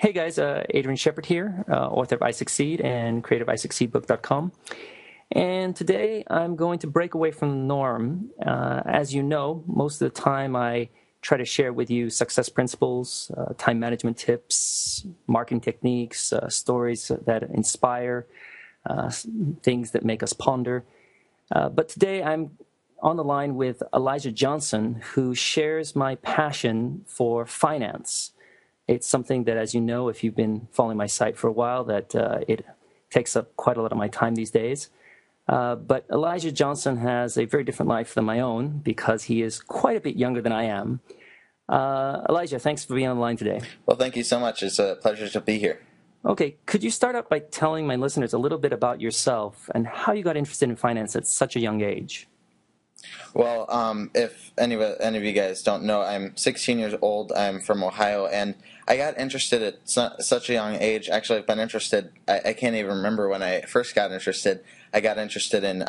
Hey guys, Adrian Shepherd here, author of iSucceed and creator of iSucceedbook.com. And today I'm going to break away from the norm. As you know, most of the time I try to share with you success principles, time management tips, marketing techniques, stories that inspire, things that make us ponder. But today I'm on the line with Elijah Johnson, who shares my passion for finance. It's something that, as you know, if you've been following my site for a while, that it takes up quite a lot of my time these days. But Elijah Johnson has a very different life than my own because he is quite a bit younger than I am. Elijah, thanks for being on the line today. Well, thank you so much. It's a pleasure to be here. Okay, could you start out by telling my listeners a little bit about yourself and how you got interested in finance at such a young age? Well, if any of you guys don't know, I'm 16 years old. I'm from Ohio, and I got interested at such a young age. Actually, I've been interested. I can't even remember when I first got interested. I got interested in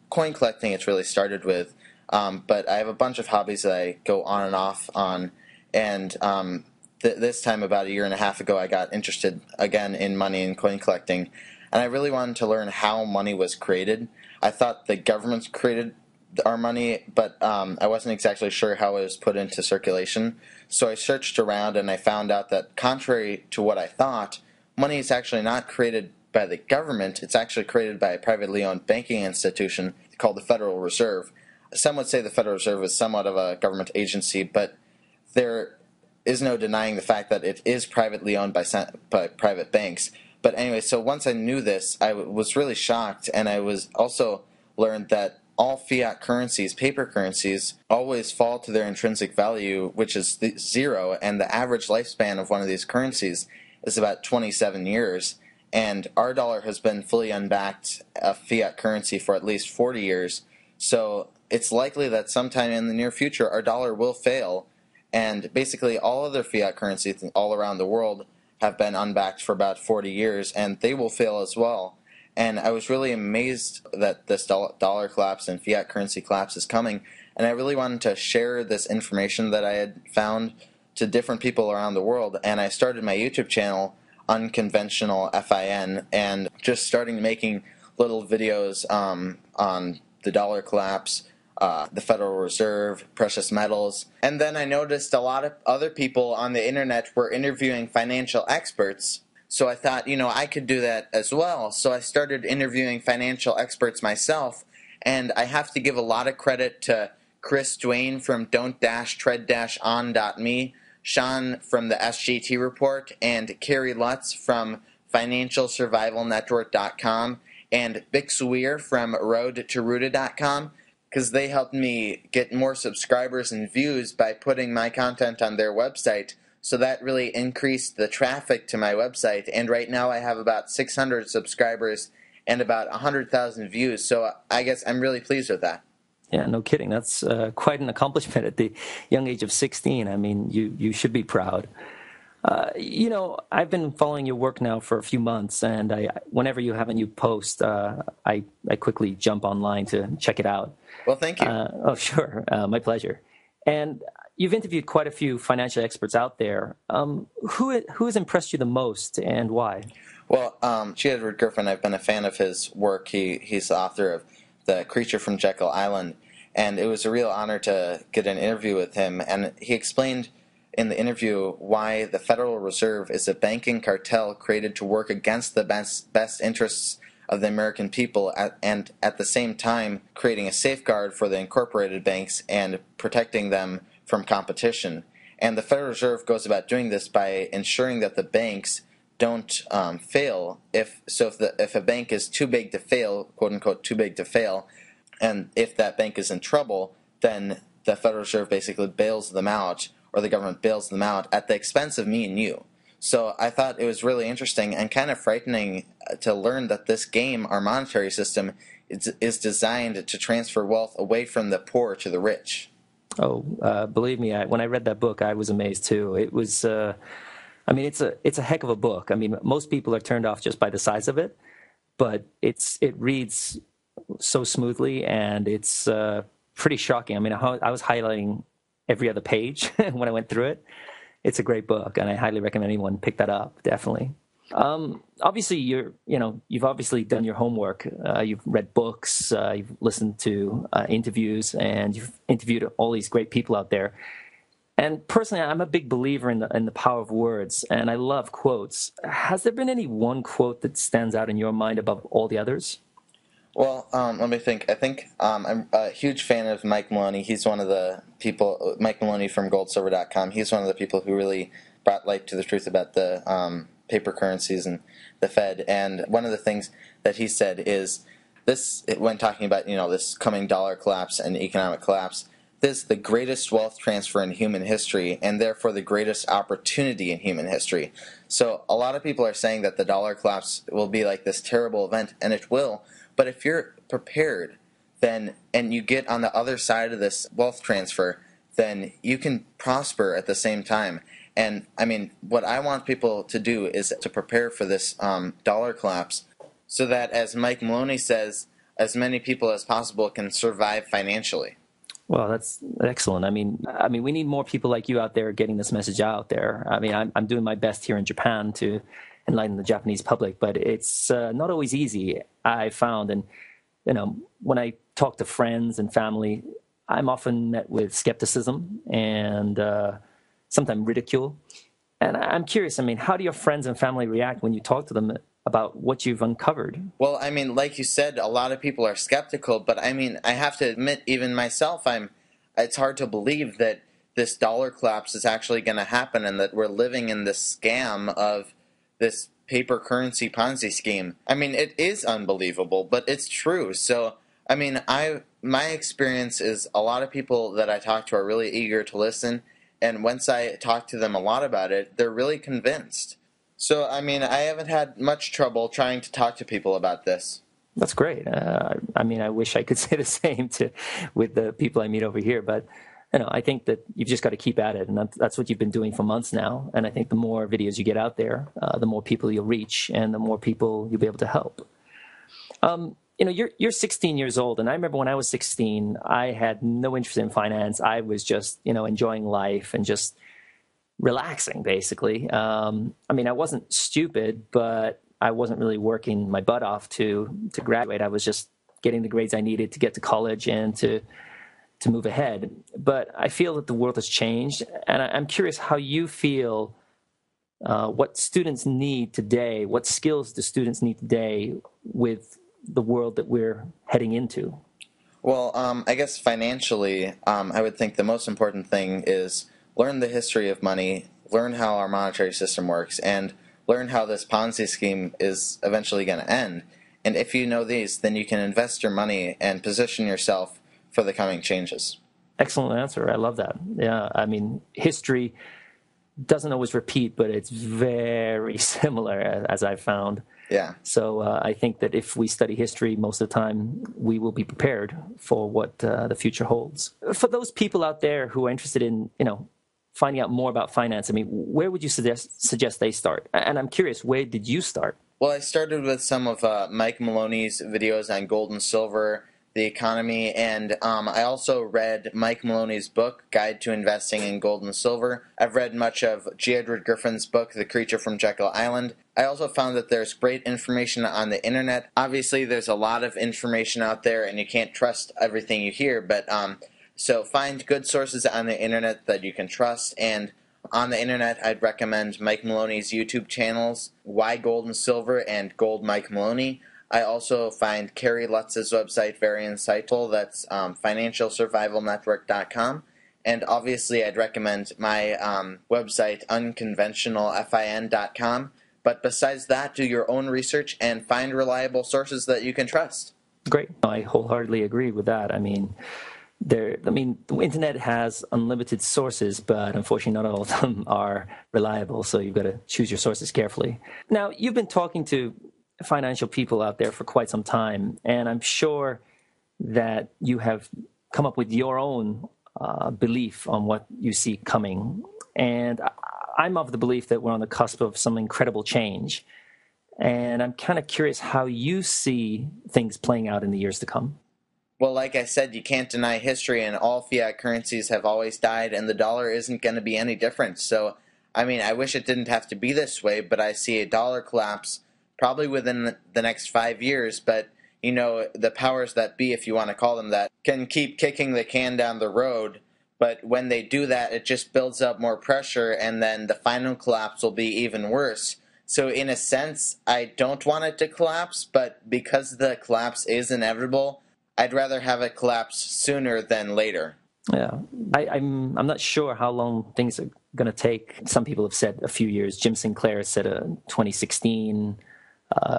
coin collecting. It's really started with, but I have a bunch of hobbies that I go on and off on, and this time about a year and a half ago, I got interested again in money and coin collecting, and I really wanted to learn how money was created. I thought the governments created our money, but I wasn't exactly sure how it was put into circulation. So I searched around and I found out that contrary to what I thought, money is actually not created by the government. It's actually created by a privately owned banking institution called the Federal Reserve. Some would say the Federal Reserve is somewhat of a government agency, but there is no denying the fact that it is privately owned by private banks. But anyway, so once I knew this, I was really shocked, and I was also learned that all fiat currencies, paper currencies, always fall to their intrinsic value, which is zero, and the average lifespan of one of these currencies is about 27 years. And our dollar has been fully unbacked a fiat currency for at least 40 years. So it's likely that sometime in the near future our dollar will fail, and basically all other fiat currencies all around the world have been unbacked for about 40 years, and they will fail as well. And I was really amazed that this dollar collapse and fiat currency collapse is coming. And I really wanted to share this information that I had found to different people around the world. And I started my YouTube channel, Unconventional FIN, and just starting making little videos on the dollar collapse, the Federal Reserve, precious metals. And then I noticed a lot of other people on the internet were interviewing financial experts. So I thought, I could do that as well. So I started interviewing financial experts myself, and I have to give a lot of credit to Chris Duane from Don't-Tread-On.me, Sean from the SGT Report, and Carrie Lutz from FinancialSurvivalNetwork.com, and Vic Sweer from RoadToRuta.com, because they helped me get more subscribers and views by putting my content on their website. So that really increased the traffic to my website, and right now I have about 600 subscribers and about 100,000 views, so I guess I'm really pleased with that. Yeah, no kidding. That's quite an accomplishment at the young age of 16. I mean, you should be proud. I've been following your work now for a few months, and whenever you have a new post, I quickly jump online to check it out. Well, thank you. Oh, sure. My pleasure. And you've interviewed quite a few financial experts out there. Who has impressed you the most, and why? Well, G. Edward Griffin, I've been a fan of his work. He's the author of The Creature from Jekyll Island, and it was a real honor to get an interview with him. And he explained in the interview why the Federal Reserve is a banking cartel created to work against the best interests of the American people, and at the same time creating a safeguard for the incorporated banks and protecting them from competition. And the Federal Reserve goes about doing this by ensuring that the banks don't fail. If a bank is too big to fail, quote unquote, too big to fail, and if that bank is in trouble, then the Federal Reserve basically bails them out, or the government bails them out at the expense of me and you. So I thought it was really interesting and kind of frightening to learn that this game, our monetary system, is designed to transfer wealth away from the poor to the rich. Oh, believe me, when I read that book, I was amazed too. It was, it's a heck of a book. I mean, most people are turned off just by the size of it, but it reads so smoothly, and it's pretty shocking. I mean, I was highlighting every other page when I went through it. It's a great book, and I highly recommend anyone pick that up. Definitely. Obviously, you've obviously done your homework. You've read books, you've listened to interviews, and you've interviewed all these great people out there. And personally, I'm a big believer in the power of words, and I love quotes. Has there been any one quote that stands out in your mind above all the others? Well, let me think. I think I'm a huge fan of Mike Maloney. He's one of the people, Mike Maloney from goldsilver.com. He's one of the people who really brought light to the truth about the paper currencies and the Fed. And one of the things that he said is this, when talking about, this coming dollar collapse and economic collapse, this is the greatest wealth transfer in human history, and therefore the greatest opportunity in human history. So a lot of people are saying that the dollar collapse will be like this terrible event, and it will. But if you're prepared, then, and you get on the other side of this wealth transfer, then you can prosper at the same time. And I mean, what I want people to do is to prepare for this dollar collapse, so that, as Mike Maloney says, as many people as possible can survive financially. Well, that's excellent. I mean, we need more people like you out there getting this message out there. I mean, I'm doing my best here in Japan to enlighten the Japanese public, but it's not always easy, I found. And, when I talk to friends and family, I'm often met with skepticism and sometimes ridicule. And I'm curious, how do your friends and family react when you talk to them about what you've uncovered? Well, I mean, like you said, a lot of people are skeptical, but I mean, I have to admit, even myself, it's hard to believe that this dollar collapse is actually going to happen, and that we're living in this scam of this paper currency Ponzi scheme. I mean, it is unbelievable, but it's true. So, I mean, my experience is a lot of people that I talk to are really eager to listen, and once I talk to them a lot about it, they're really convinced. So, I mean, I haven't had much trouble trying to talk to people about this. That's great. I wish I could say the same with the people I meet over here, but I think that you've just got to keep at it, and that's what you've been doing for months now. And I think the more videos you get out there, the more people you'll reach, and the more people you'll be able to help. You're 16 years old, and I remember when I was 16, I had no interest in finance. I was just, enjoying life and just relaxing, basically. I wasn't stupid, but I wasn't really working my butt off to graduate. I was just getting the grades I needed to get to college and to move ahead. But I feel that the world has changed, and I'm curious how you feel, what students need today, what skills do students need today with the world that we're heading into? Well, I guess financially, I would think the most important thing is learn the history of money, learn how our monetary system works, and learn how this Ponzi scheme is eventually going to end. And if you know these, then you can invest your money and position yourself for the coming changes. Excellent answer. I love that. Yeah, history doesn't always repeat, but it's very similar, as I've found. Yeah. So I think that if we study history most of the time, we will be prepared for what the future holds. For those people out there who are interested in, finding out more about finance, where would you suggest they start? And I'm curious, where did you start? Well, I started with some of Mike Maloney's videos on gold and silver, the economy, and I also read Mike Maloney's book, Guide to Investing in Gold and Silver. I've read much of G. Edward Griffin's book, The Creature from Jekyll Island. I also found that there's great information on the internet. Obviously, there's a lot of information out there, and you can't trust everything you hear, but so find good sources on the internet that you can trust, and on the internet, I'd recommend Mike Maloney's YouTube channels, Why Gold and Silver and Gold Mike Maloney. I also find Carrie Lutz's website very insightful. That's financialsurvivalnetwork.com. And obviously, I'd recommend my website, unconventionalfin.com. But besides that, do your own research and find reliable sources that you can trust. Great. I wholeheartedly agree with that. The internet has unlimited sources, but unfortunately not all of them are reliable, so you've got to choose your sources carefully. Now, you've been talking to financial people out there for quite some time, and I'm sure that you have come up with your own belief on what you see coming. And I'm of the belief that we're on the cusp of some incredible change. And I'm kind of curious how you see things playing out in the years to come. Well, like I said, you can't deny history, and all fiat currencies have always died, and the dollar isn't going to be any different. So I mean, I wish it didn't have to be this way, but I see a dollar collapse probably within the next 5 years. But, you know, the powers that be, if you want to call them that, can keep kicking the can down the road. But when they do that, it just builds up more pressure, and then the final collapse will be even worse. So in a sense, I don't want it to collapse, but because the collapse is inevitable, I'd rather have it collapse sooner than later. Yeah, I'm not sure how long things are going to take. Some people have said a few years. Jim Sinclair said 2016,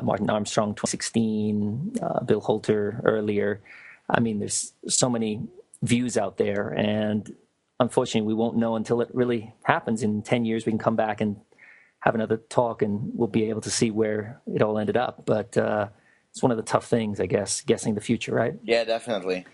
Martin Armstrong 2016, Bill Holter earlier. I mean, there's so many views out there, and unfortunately, we won't know until it really happens. In 10 years, we can come back and have another talk, and we'll be able to see where it all ended up. But it's one of the tough things, I guess, guessing the future, right? Yeah, definitely.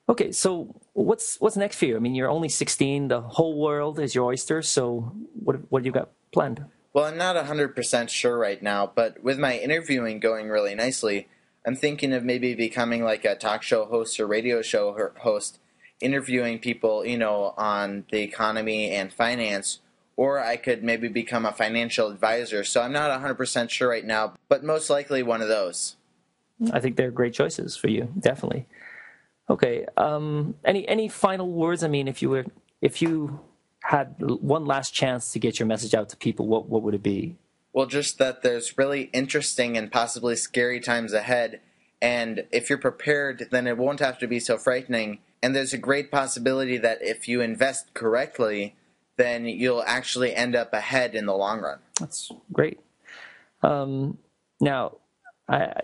Okay, so what's next for you? I mean, you're only 16. The whole world is your oyster. So what do you got planned? Well, I'm not 100% sure right now, but with my interviewing going really nicely, I'm thinking of maybe becoming like a talk show host or radio show host, interviewing people, you know, on the economy and finance, or I could maybe become a financial advisor. So I'm not 100% sure right now, but most likely one of those. I think they're great choices for you, definitely. Okay. Any final words? I mean, if you had one last chance to get your message out to people, what would it be? Well, just that there's really interesting and possibly scary times ahead, and if you're prepared, then it won't have to be so frightening. And there's a great possibility that if you invest correctly, then you'll actually end up ahead in the long run. That's great. Now,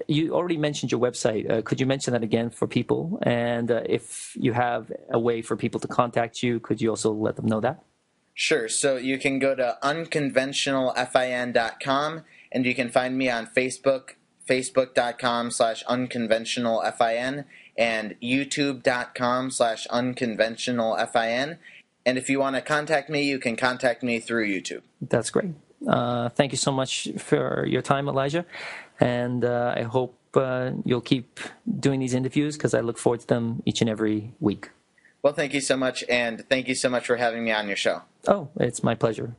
you already mentioned your website. Could you mention that again for people? And if you have a way for people to contact you, could you also let them know that? Sure. So you can go to unconventionalfin.com, and you can find me on Facebook, facebook.com/unconventionalfin, and youtube.com/unconventionalfin. And if you want to contact me, you can contact me through YouTube. That's great. Thank you so much for your time, Elijah. And I hope you'll keep doing these interviews, because I look forward to them each and every week. Well, thank you so much, and thank you so much for having me on your show. Oh, it's my pleasure.